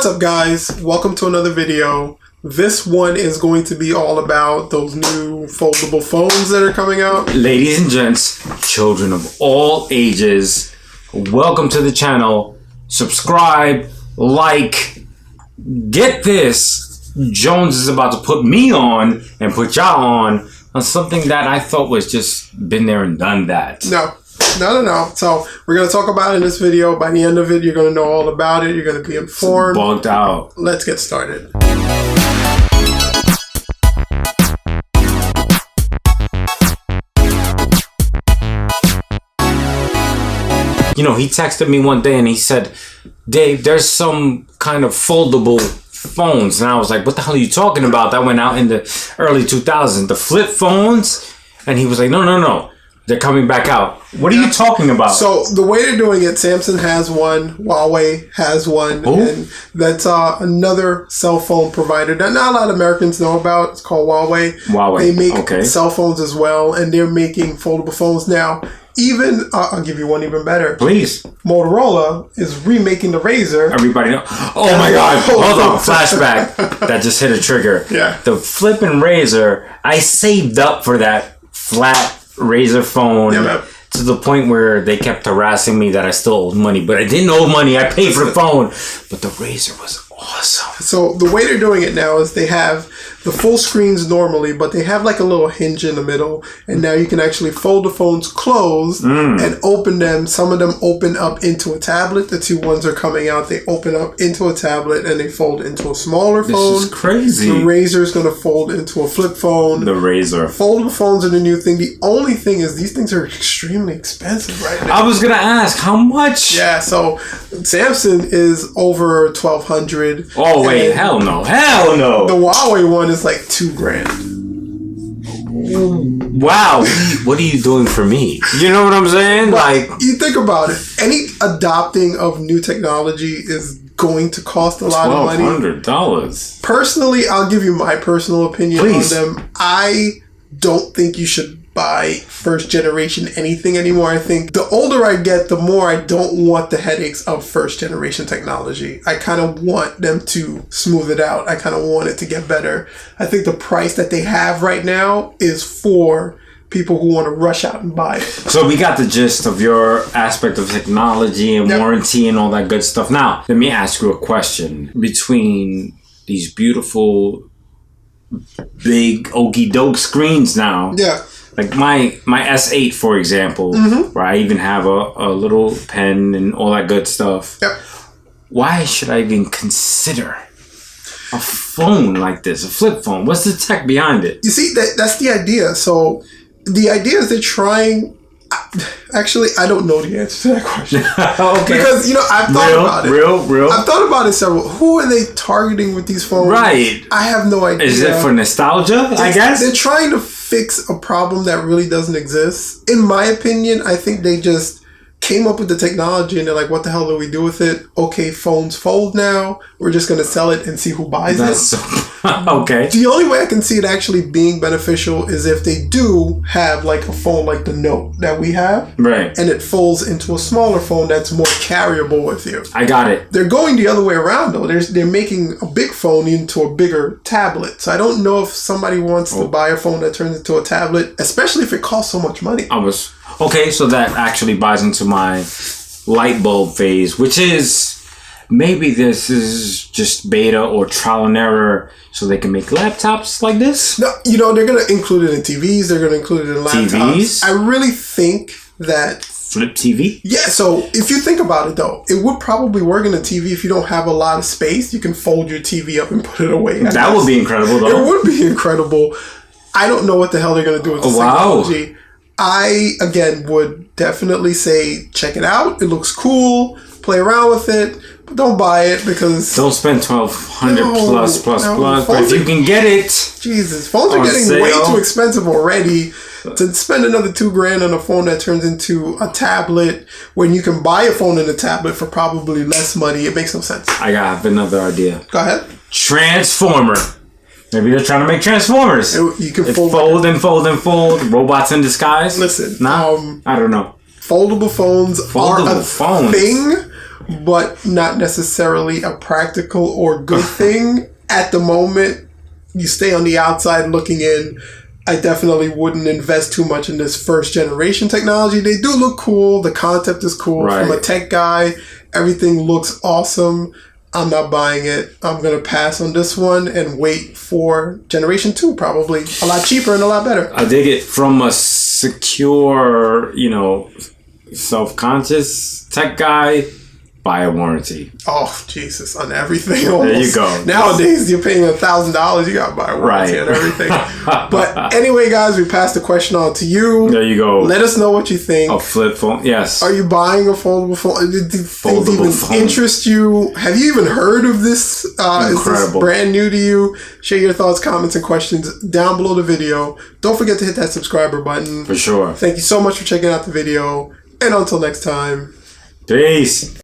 What's up, guys? Welcome to another video. This one is going to be all about those new foldable phones that are coming out. Ladies and gents, children of all ages, welcome to the channel. Subscribe, like, get this. Jones is about to put me on and put y'all on something that I thought was just been there and done that. No. So we're going to talk about it in this video. By the end of it, you're going to know all about it. You're going to be informed. It's bugged out. Let's get started. You know, he texted me one day and he said, Dave, there's some kind of foldable phones. And I was like, what the hell are you talking about? That went out in the early 2000s. The flip phones? And he was like, no. They're coming back out. What are you talking about? So the way they're doing it, Samsung has one, Huawei has one, and that's another cell phone provider that not a lot of Americans know about. It's called Huawei. They make cell phones as well, and they're making foldable phones now. Even, I'll give you one even better. Please. Motorola is remaking the Razr. Everybody know. Oh my God. Hold on. Flashback. That just hit a trigger. Yeah. The flipping Razr, I saved up for that flat Razr phone to the point where they kept harassing me that I still owed money, but I didn't owe money. I paid for the phone, but the Razr was awesome. So the way they're doing it now is they have the full screens normally, but they have like a little hinge in the middle, and now you can actually fold the phones closed and open them. Some of them open up into a tablet. The two ones are coming out. They open up into a tablet and they fold into a smaller phone. This is crazy. The Razr is going to fold into a flip phone. The Razr. Foldable phones are the new thing. The only thing is these things are extremely expensive right now. I was going to ask, how much? Yeah, so Samsung is over $1,200. Oh, wait, hell no. Hell no. The Huawei one is like $2,000. Wow, what are you doing for me? You know what I'm saying? Like, you think about it. Any adopting of new technology is going to cost a lot of money. $1,200. Personally, I'll give you my personal opinion on them. I don't think you should buy first generation anything anymore. I think the older I get, the more I don't want the headaches of first generation technology. I kind of want them to smooth it out. I kind of want it to get better. I think the price that they have right now is for people who want to rush out and buy it. So we got the gist of your aspect of technology and warranty and all that good stuff. Now, let me ask you a question. Between these beautiful big okie doke screens now. Yeah. Like my S8, for example, where I even have a little pen and all that good stuff. Yep. Why should I even consider a phone like this, a flip phone? What's the tech behind it? You see, that's the idea. So the idea is they're trying... Actually, I don't know the answer to that question. Okay. Because, I've thought about it. Real. I've thought about it several. Who are they targeting with these phones? Right. I have no idea. Is it for nostalgia, I guess? They're trying to fix a problem that really doesn't exist. In my opinion, I think they just came up with the technology and they're like, what the hell do we do with it? Okay, phones fold now. We're just going to sell it and see who buys it. Okay. The only way I can see it actually being beneficial is if they do have like a phone like the Note that we have. Right. And it folds into a smaller phone that's more carryable with you. I got it. They're going the other way around though. They're making a big phone into a bigger tablet. So I don't know if somebody wants to buy a phone that turns into a tablet, especially if it costs so much money. Okay, so that actually buys into my light bulb phase, which is maybe this is just beta or trial and error so they can make laptops like this? No, they're going to include it in TVs. They're going to include it in laptops. TVs? I really think that... Flip TV? Yeah, so if you think about it though, it would probably work in a TV if you don't have a lot of space. You can fold your TV up and put it away. That would be incredible though. It would be incredible. I don't know what the hell they're going to do with this technology. I, again, would definitely say check it out. It looks cool. Play around with it. But don't buy it because... Don't spend $1,200 plus. But if you can get it... Jesus. Phones are getting way too expensive already. To spend another $2,000 on a phone that turns into a tablet when you can buy a phone and a tablet for probably less money, it makes no sense. I have another idea. Go ahead. Transformer. Maybe they're trying to make Transformers. You can fold and fold. Robots in disguise. Listen, I don't know. Foldable phones are a thing, but not necessarily a practical or good thing at the moment. You stay on the outside looking in. I definitely wouldn't invest too much in this first generation technology. They do look cool. The concept is cool. Right. From a tech guy, everything looks awesome. I'm not buying it. I'm going to pass on this one and wait for generation 2, probably. A lot cheaper and a lot better. I dig it. From a secure, self-conscious tech guy, buy a warranty. Oh, Jesus, on everything. Almost. There you go. Nowadays, you're paying $1,000. You got to buy a warranty and everything. But anyway, guys, we passed the question on to you. There you go. Let us know what you think. A flip phone, yes. Are you buying a foldable phone? Do things even phone. interest you? Have you even heard of this? Is this brand new to you? Share your thoughts, comments, and questions down below the video. Don't forget to hit that subscriber button. For sure. Thank you so much for checking out the video. And until next time. Peace.